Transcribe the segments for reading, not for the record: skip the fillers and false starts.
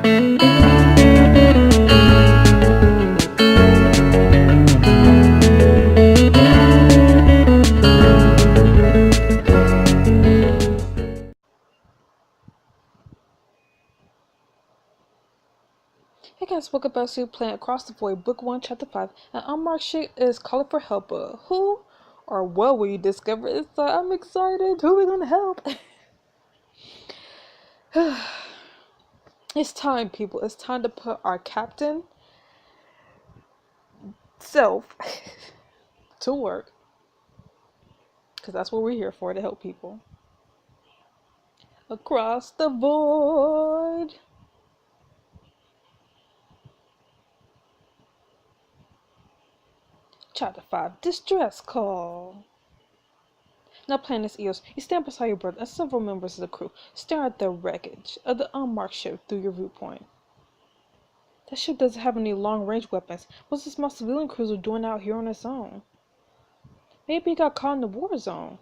Hey guys, welcome back to Playing Across the Void, Book 1, Chapter 5. And unmarked shit is calling for help. Who or what will you discover? I'm excited. Who are we gonna help? It's time, people. It's time to put our captain self to work. Because that's what we're here for, to help people. Across the void. Chapter 5, Distress Call. Now, Planet Eos, you stand beside your brother and several members of the crew, stare at the wreckage of the unmarked ship through your viewpoint. That ship doesn't have any long-range weapons. What's this small civilian cruiser doing out here on its own? Maybe he got caught in the war zone.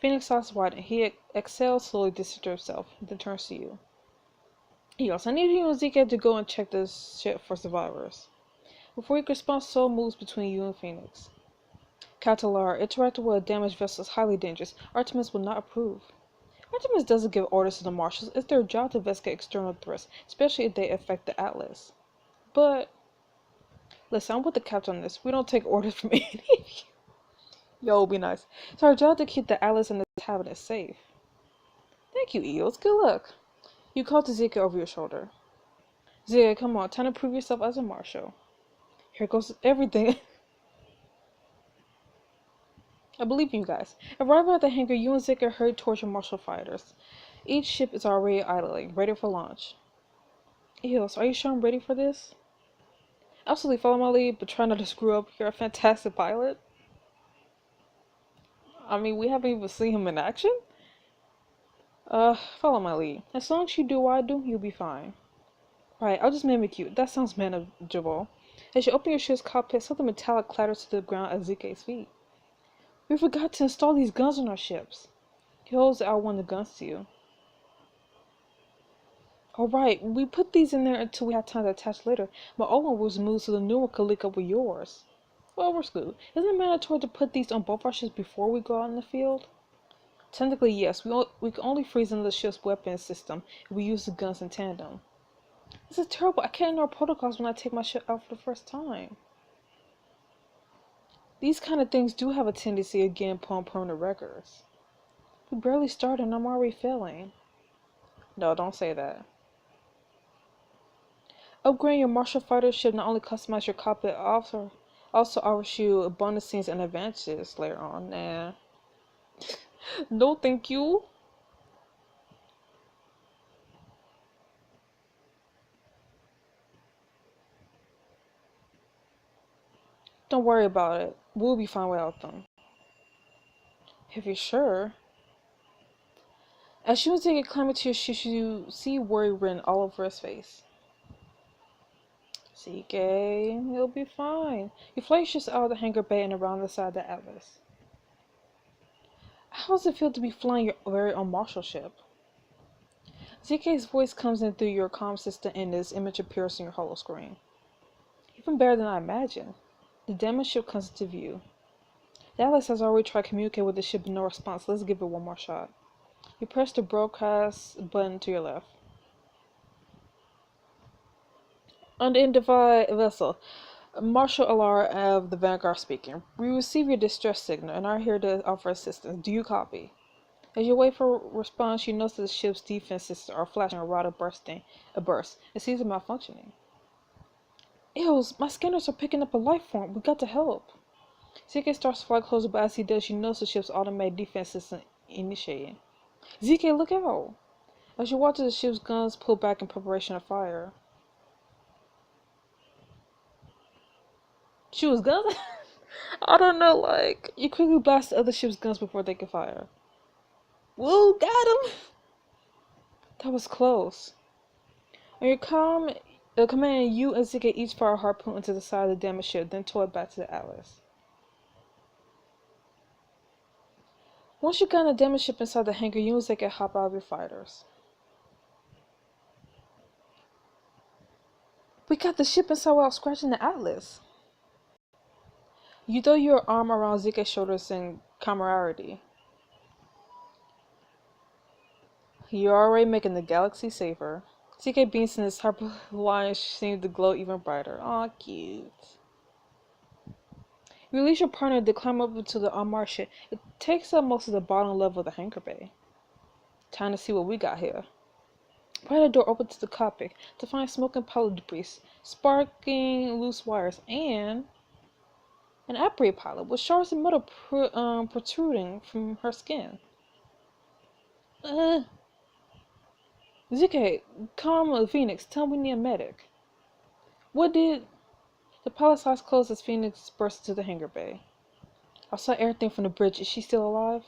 Phoenix eyes widen. He exhales, slowly distances himself, then turns to you. Eos, I need you and Zeke to go and check this ship for survivors. Before you can respond, Soul moves between you and Phoenix. Kaitlyn, interacting with a damaged vessel is highly dangerous. Artemis will not approve. Artemis doesn't give orders to the marshals. It's their job to investigate external threats, especially if they affect the Atlas. But, listen, I'm with the captain on this. We don't take orders from any of you. Yo, be nice. It's our job to keep the Atlas and the cabinet safe. Thank you, Eels. Good luck. You call to Zika over your shoulder. Zika, come on. Time to prove yourself as a marshal. Here goes everything. I believe in you guys. Arriving at the hangar, you and Zika hurry towards your marshal fighters. Each ship is already idling, ready for launch. Eels, are you sure I'm ready for this? Absolutely, follow my lead, but try not to screw up. You're a fantastic pilot. I mean, we haven't even seen him in action? Follow my lead. As long as you do what I do, you'll be fine. Right, I'll just mimic you. That sounds manageable. As you open your ship's cockpit, something metallic clatters to the ground at Zike's feet. We forgot to install these guns on our ships. He holds out one of the guns to you. Alright, we put these in there until we have time to attach later. My old one was moved so the new one could link up with yours. Well, we're screwed. Isn't it mandatory to put these on both our ships before we go out in the field? Technically, yes. We can only freeze in the ship's weapons system if we use the guns in tandem. This is terrible. I can't ignore protocols when I take my ship out for the first time. These kind of things do have a tendency of getting put on permanent records. We barely started and I'm already failing. No, don't say that. Upgrading your martial fighter ship not only customize your cockpit, also offers you bonus scenes and advantages later on. Nah. No, thank you. Don't worry about it. We'll be fine without them. If you're sure. As soon as they get climbing to your ship, you see worry written all over his face. CK, you'll be fine. You fly your ships out of the hangar bay and around the side of the Atlas. How does it feel to be flying your very own marshal ship? ZK's voice comes in through your comm system and his image appears on your holo screen. Even better than I imagined. The damaged ship comes into view. The Atlas has already tried to communicate with the ship, but no response. Let's give it one more shot. You press the broadcast button to your left. Unidentified vessel. Marshal Alar of the Vanguard speaking. We receive your distress signal and are here to offer assistance. Do you copy? As you wait for a response, you notice the ship's defense systems are flashing a rod of burst. It seems to be malfunctioning. Eels, my scanners are picking up a life form. We got to help. ZK starts to fly closer, but as he does, you notice the ship's automated defense system initiating. ZK, look out! As you watch the ship's guns pull back in preparation of fire. Shoot guns? I don't know, like, you quickly blast the other ship's guns before they can fire. Woo, got him! That was close. On your command, you and Zika each fire a harpoon into the side of the damaged ship, then tow it back to the Atlas. Once you got in the damaged ship inside the hangar, you and Zika hop out of your fighters. We got the ship inside without scratching the atlas. You throw your arm around Zika's shoulders in camaraderie. You're already making the galaxy safer. Zika beams in his hyperline seem to glow even brighter. Aw, cute. You release your partner to climb up into the unmarked ship. It takes up most of the bottom level of the hangar bay. Time to see what we got here. The door opened to the cockpit to find smoke and pilot debris, sparking loose wires, and an operator pilot with shards of metal protruding from her skin. ZK, calm the Phoenix. Tell me we need a medic. What did... The pilot's eyes closed as Phoenix burst into the hangar bay. I saw everything from the bridge. Is she still alive?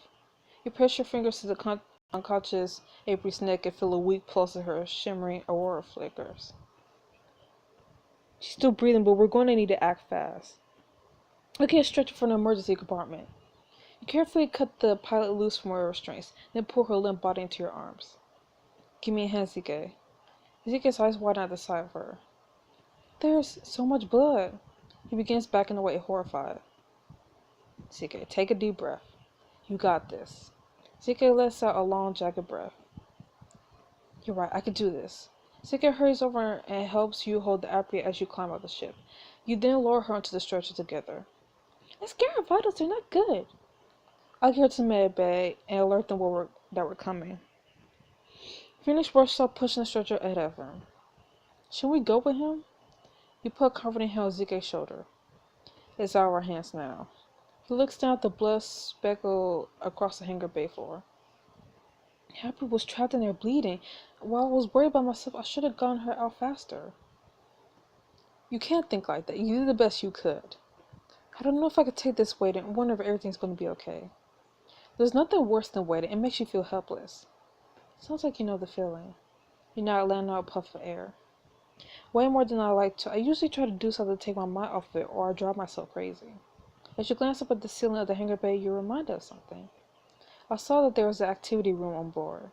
You press your fingers to the unconscious Avery's neck and feel a weak pulse of her shimmering aurora flickers. She's still breathing, but we're going to need to act fast. Okay, a stretcher from the emergency compartment. You carefully cut the pilot loose from her restraints, then pull her limp body into your arms. Give me a hand, Zike. Zike's eyes widen at the sight of her. There's so much blood. He begins backing away, horrified. Zike, take a deep breath. You got this. Zike lets out a long, jagged breath. You're right, I can do this. Zike hurries over and helps you hold the apria as you climb out the ship. You then lower her into the stretcher together. I scare her vitals, they're not good. I'll get her to the med bay and alert them that we're coming. Phoenix rushes up, pushing the stretcher ahead of him. Should we go with him? You put a comforting hand on Zike's shoulder. It's out of our hands now. He looks down at the blood speckle across the hangar bay floor. Happy was trapped in there bleeding. While I was worried about myself, I should have gotten her out faster. You can't think like that. You did the best you could. I don't know if I could take this weight and wonder if everything's going to be okay. There's nothing worse than waiting. It makes you feel helpless. Sounds like you know the feeling. You're not letting out a puff of air. Way more than I like to. I usually try to do something to take my mind off of it, or I drive myself crazy. As you glance up at the ceiling of the hangar bay, you're reminded of something. I saw that there was an activity room on board.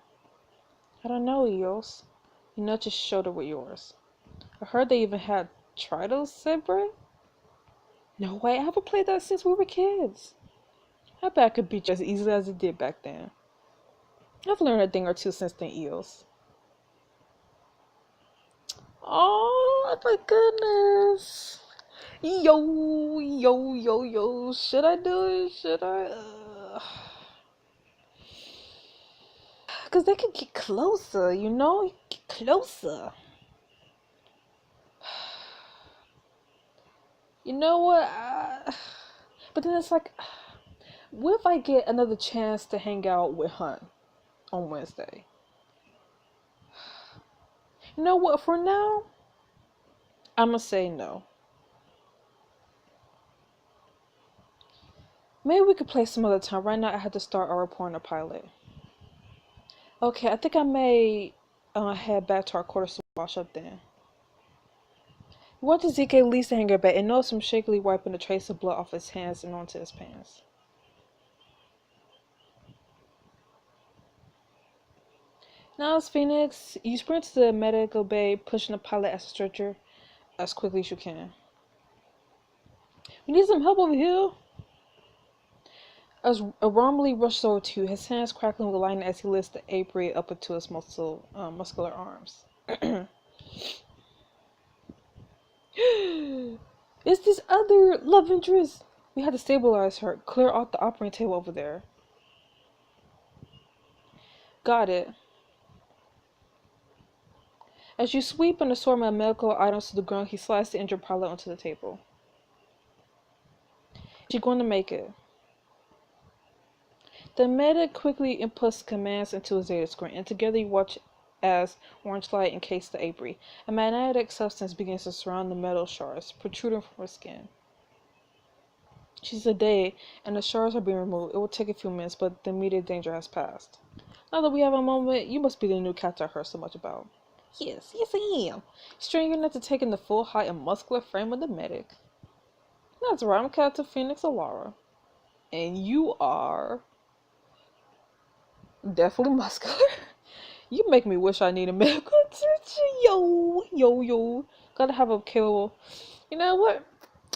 I don't know, Eos. You nudge his shoulder with yours. I heard they even had Tritos, said Brett. No way, I haven't played that since we were kids. I bet I could beat you as easily as it did back then. I've learned a thing or two since then, Eos. Oh my goodness. Yo. Should I do it? Should I? Because they could get closer, you know? Get closer. You know what? But then it's like, what if I get another chance to hang out with Hunt on Wednesday? You know what? For now, I'm going to say no. Maybe we could play some other time. Right now, I have to start our report on the pilot. Okay, I think I may head back to our quarters to wash up then. We went to ZK leaves the hangar bay and noticed him shakily wiping a trace of blood off his hands and onto his pants. Now it's Phoenix. You sprint to the medical bay, pushing the pilot as a stretcher as quickly as you can. We need some help over here. As Romley rushes over to you, his hands crackling with lightning as he lifts the apron up into his muscular arms. It's this other love interest. We had to stabilize her. Clear out the operating table over there. Got it. As you sweep an assortment of medical items to the ground, he slides the injured pilot onto the table. She's going to make it. The medic quickly inputs commands into his data screen, and together you watch as orange light encases the apron. A magnetic substance begins to surround the metal shards, protruding from her skin. She's sedated, and the shards are being removed. It will take a few minutes, but the immediate danger has passed. Now that we have a moment, you must be the new captain I heard so much about. Yes, I am. Straining enough to take in the full height and muscular frame of the medic. That's right, I'm Captain Phoenix Alara. And you are... definitely muscular. You make me wish I needed medical attention. Yo. Gotta have a capable. You know what?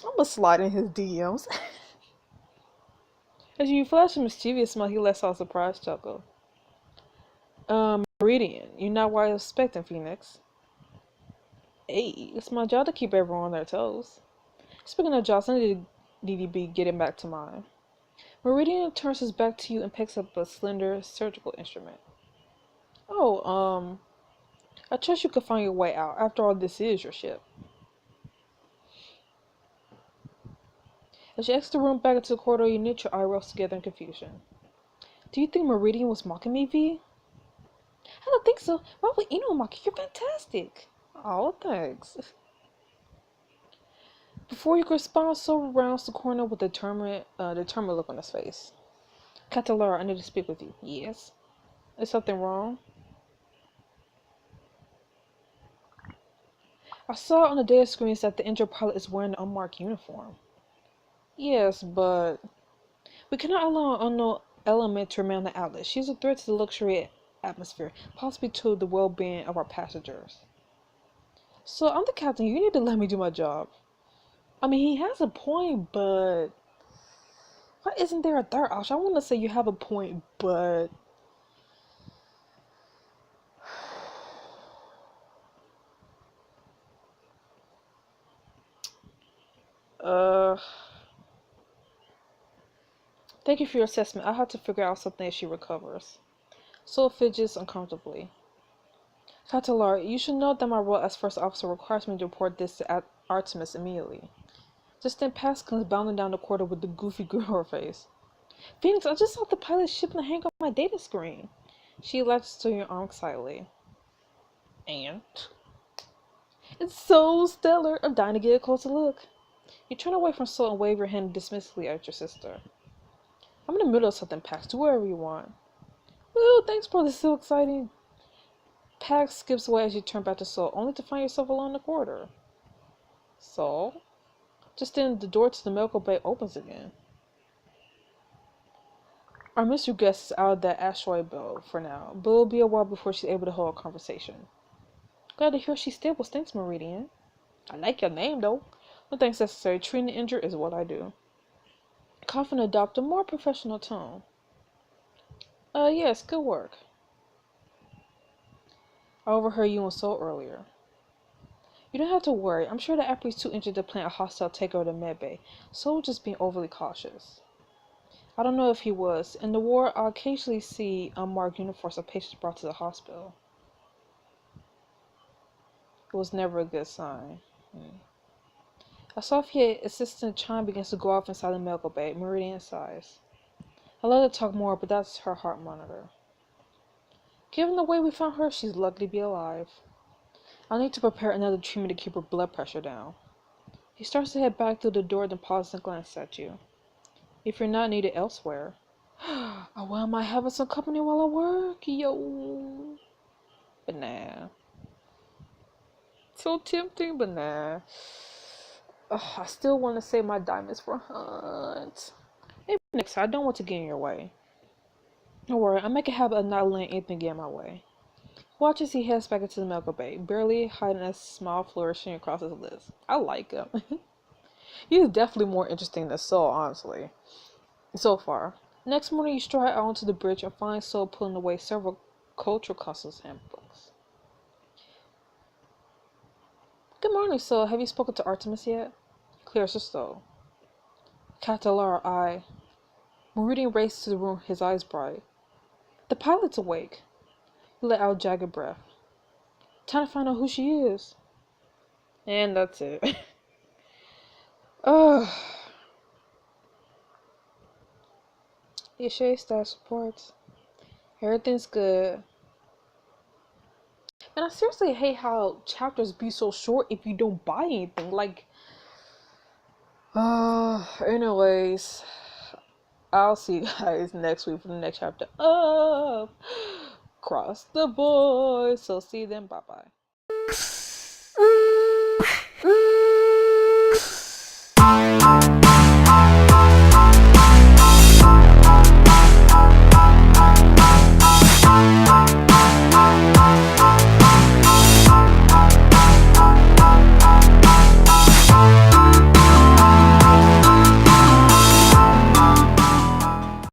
I'm gonna slide in his DMs. As you flash a mischievous smile, he lets out a surprised chuckle. Meridian, you're not what I was expecting, Phoenix. Hey, it's my job to keep everyone on their toes. Speaking of jobs, I need to be getting back to mine. Meridian turns his back to you and picks up a slender surgical instrument. Oh, I trust you can find your way out. After all, this is your ship. As you exit the room back into the corridor, you knit your eyebrows together in confusion. Do you think Meridian was mocking me, V? I don't think so. Why would anyone mock you? You're fantastic. Oh, thanks. Before you could respond, Silver rounds the corner with a determined look on his face. Kaitlyn, I need to speak with you. Yes. Is something wrong? I saw on the data screens that the injured pilot is wearing an unmarked uniform. Yes, but we cannot allow an unknown element to remain on the outlet. She's a threat to the luxury atmosphere, possibly to the well-being of our passengers. So I'm the captain. You need to let me do my job. I mean, he has a point, but why isn't there a third option? I want to say you have a point, but uh, thank you for your assessment. I'll have to figure out something as she recovers. Soul fidgets uncomfortably. Kaitlyn, you should know that my role as first officer requires me to report this to Artemis immediately. Just then Pax comes bounding down the corridor with the goofy grin on her face. Phoenix, I just saw the pilot ship and hang on my data screen. She latches to your arm excitedly. And? It's so stellar. I'm dying to get a closer look. You turn away from Soul and wave your hand dismissively at your sister. I'm in the middle of something, Pax. Do whatever you want. Woo, thanks, bro. This is so exciting. Pax skips away as you turn back to Soul, only to find yourself alone in the corridor. Soul? Just then, the door to the medical bay opens again. Our mystery guest is out of that asteroid belt for now, but it'll be a while before she's able to hold a conversation. Glad to hear she's stable. Thanks, Meridian. I like your name, though. No thanks necessary. Treating the injured is what I do. Cough adopt a more professional tone. Yes, good work. I overheard you and Soul earlier. You don't have to worry. I'm sure the Apri is too injured to plan a hostile takeover of the medbay. Soul just being overly cautious. I don't know if he was. In the war, I occasionally see unmarked uniforms of patients brought to the hospital. It was never a good sign. A Soviet assistant chime begins to go off inside the medical bay. Meridian sighs. I'd love to talk more, but that's her heart monitor. Given the way we found her, she's lucky to be alive. I'll need to prepare another treatment to keep her blood pressure down. He starts to head back through the door, then pauses and glances at you. If you're not needed elsewhere. Oh, well, I might have some company while I work, yo. But nah. So tempting, but nah. I still want to save my diamonds for Hunt. Maybe next time. I don't want to get in your way. Don't worry, I'll make a habit of not letting anything get in my way. Watch as he heads back into the medical bay, barely hiding a smile flourishing across his lips. I like him. He's definitely more interesting than Soul, honestly. So far. Next morning, you stride out onto the bridge and find Soul pulling away several cultural customs handbooks. Good morning, Soul. Have you spoken to Artemis yet? Clears her soul. Kaitlyn, Meridian races to the room, his eyes bright. The pilot's awake. He let out a jagged breath. Time to find out who she is. And that's it. Ugh. Ishay status reports. Everything's good. And I seriously hate how chapters be so short if you don't buy anything. Like, anyways, I'll see you guys next week for the next chapter of Cross the Boys. So see you then. Bye bye.